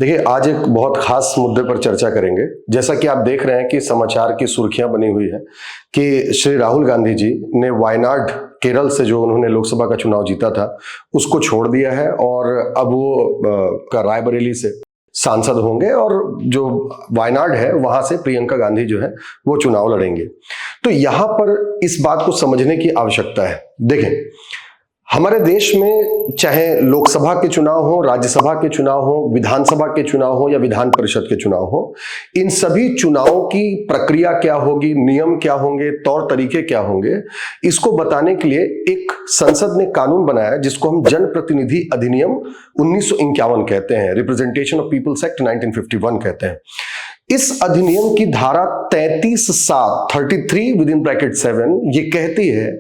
देखिए, आज एक बहुत खास मुद्दे पर चर्चा करेंगे। जैसा कि आप देख रहे हैं कि समाचार की सुर्खियां बनी हुई है कि श्री राहुल गांधी जी ने वायनाड केरल से जो उन्होंने लोकसभा का चुनाव जीता था उसको छोड़ दिया है और अब वो रायबरेली से सांसद होंगे और जो वायनाड है वहां से प्रियंका गांधी जो है वो चुनाव लड़ेंगे। तो यहां पर इस बात को समझने की आवश्यकता है। देखें, हमारे देश में चाहे लोकसभा के चुनाव हो, राज्यसभा के चुनाव हो, विधानसभा के चुनाव हो या विधान परिषद के चुनाव हो, इन सभी चुनावों की प्रक्रिया क्या होगी, नियम क्या होंगे, तौर तरीके क्या होंगे, इसको बताने के लिए एक संसद ने कानून बनाया जिसको हम जनप्रतिनिधि अधिनियम 1951 कहते हैं, रिप्रेजेंटेशन ऑफ पीपल्स एक्ट 1951 कहते हैं। इस अधिनियम की धारा 33(7) ये कहती है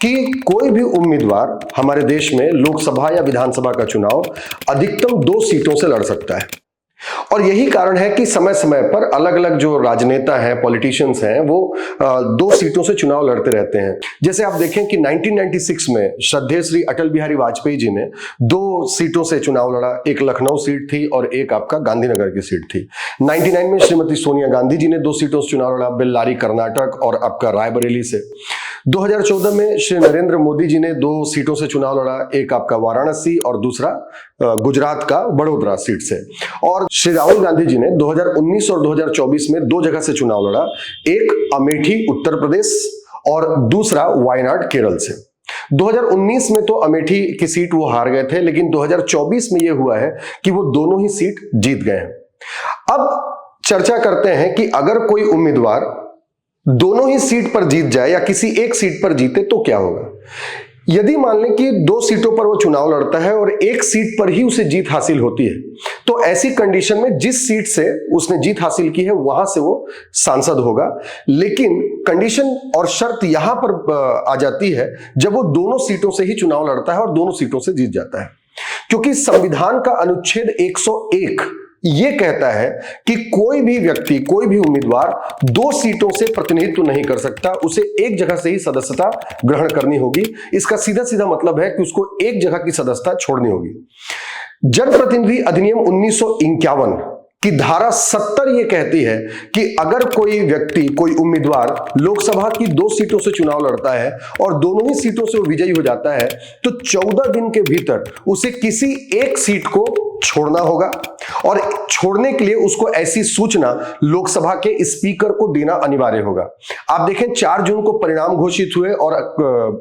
कि कोई भी उम्मीदवार हमारे देश में लोकसभा या विधानसभा का चुनाव अधिकतम 2 सीटों से लड़ सकता है। और यही कारण है कि समय समय पर अलग अलग जो राजनेता हैं, पॉलिटिशियंस हैं, वो 2 सीटों से चुनाव लड़ते रहते हैं। जैसे आप देखें कि 1996 में श्रद्धेय श्री अटल बिहारी वाजपेयी जी ने 2 सीटों से चुनाव लड़ा। एक लखनऊ सीट थी और एक आपका गांधीनगर की सीट थी। 99 में श्रीमती सोनिया गांधी जी ने 2 सीटों से चुनाव लड़ा, बेल्लारी कर्नाटक और आपका रायबरेली से। 2014 में श्री नरेंद्र मोदी जी ने 2 सीटों से चुनाव लड़ा, एक आपका वाराणसी और दूसरा गुजरात का बड़ोदरा सीट से। और श्री राहुल गांधी जी ने 2019 और 2024 में 2 जगह से चुनाव लड़ा, एक अमेठी उत्तर प्रदेश और दूसरा वायनाड केरल से। 2019 में तो अमेठी की सीट वो हार गए थे, लेकिन 2024 में ये हुआ है कि वो दोनों ही सीट जीत गए हैं। अब चर्चा करते हैं कि अगर कोई उम्मीदवार दोनों ही सीट पर जीत जाए या किसी एक सीट पर जीते तो क्या होगा। यदि मान लें कि 2 सीटों पर वो चुनाव लड़ता है और एक सीट पर ही उसे जीत हासिल होती है, तो ऐसी कंडीशन में जिस सीट से उसने जीत हासिल की है वहां से वो सांसद होगा। लेकिन कंडीशन और शर्त यहां पर आ जाती है जब वो दोनों सीटों से ही चुनाव लड़ता है और दोनों सीटों से जीत जाता है, क्योंकि संविधान का अनुच्छेद 101 ये कहता है कि कोई भी व्यक्ति, कोई भी उम्मीदवार 2 सीटों से प्रतिनिधित्व नहीं कर सकता, उसे एक जगह से ही सदस्यता ग्रहण करनी होगी। इसका सीधा सीधा मतलब है कि उसको एक जगह की सदस्यता छोड़नी होगी। जनप्रतिनिधि अधिनियम 1951 की धारा 70 ये कहती है कि अगर कोई व्यक्ति, कोई उम्मीदवार लोकसभा की 2 सीटों से चुनाव लड़ता है और दोनों ही सीटों से वो विजयी हो जाता है, तो 14 दिन के भीतर उसे किसी एक सीट को छोड़ना होगा और छोड़ने के लिए उसको ऐसी सूचना लोकसभा के स्पीकर को देना अनिवार्य होगा। आप देखें, 4 जून को परिणाम घोषित हुए और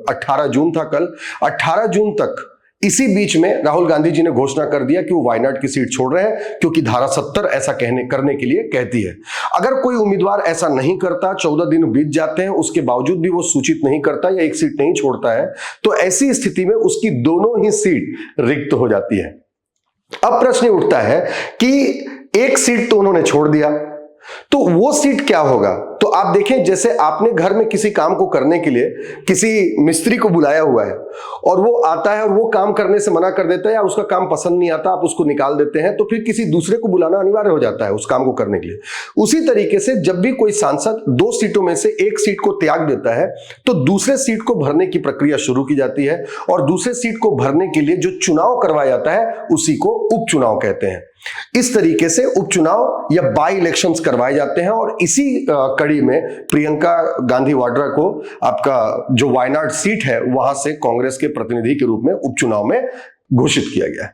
18 जून था कल। 18 जून तक इसी बीच में राहुल गांधी जी ने घोषणा कर दिया कि वो वायनाड की सीट छोड़ रहे हैं, क्योंकि धारा 70 ऐसा करने के लिए कहती है। अगर कोई उम्मीदवार ऐसा नहीं करता, 14 दिन बीत जाते हैं, उसके बावजूद भी वो सूचित नहीं करता या एक सीट नहीं छोड़ता है, तो ऐसी स्थिति में उसकी दोनों ही सीट रिक्त हो जाती है। अब प्रश्न उठता है कि एक सीट तो उन्होंने छोड़ दिया, तो वो सीट क्या होगा। तो आप देखें, जैसे आपने घर में किसी काम को करने के लिए किसी मिस्त्री को बुलाया हुआ है और वो आता है और वो काम करने से मना कर देता है या उसका काम पसंद नहीं आता, आप उसको निकाल देते हैं, तो फिर किसी दूसरे को बुलाना अनिवार्य हो जाता है उस काम को करने के लिए। उसी तरीके से जब भी कोई सांसद 2 सीटों में से एक सीट को त्याग देता है तो दूसरे सीट को भरने की प्रक्रिया शुरू की जाती है और दूसरे सीट को भरने के लिए जो चुनाव करवाया जाता है उसी को उपचुनाव कहते हैं। इस तरीके से उपचुनाव या बाई इलेक्शंस करवाए जाते हैं और इसी कड़ी में प्रियंका गांधी वाड्रा को आपका जो वायनाड सीट है वहां से कांग्रेस के प्रतिनिधि के रूप में उपचुनाव में घोषित किया गया है।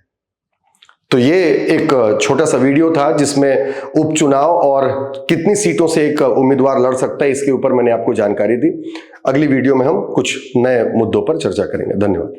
तो ये एक छोटा सा वीडियो था जिसमें उपचुनाव और कितनी सीटों से एक उम्मीदवार लड़ सकता है इसके ऊपर मैंने आपको जानकारी दी। अगली वीडियो में हम कुछ नए मुद्दों पर चर्चा करेंगे। धन्यवाद।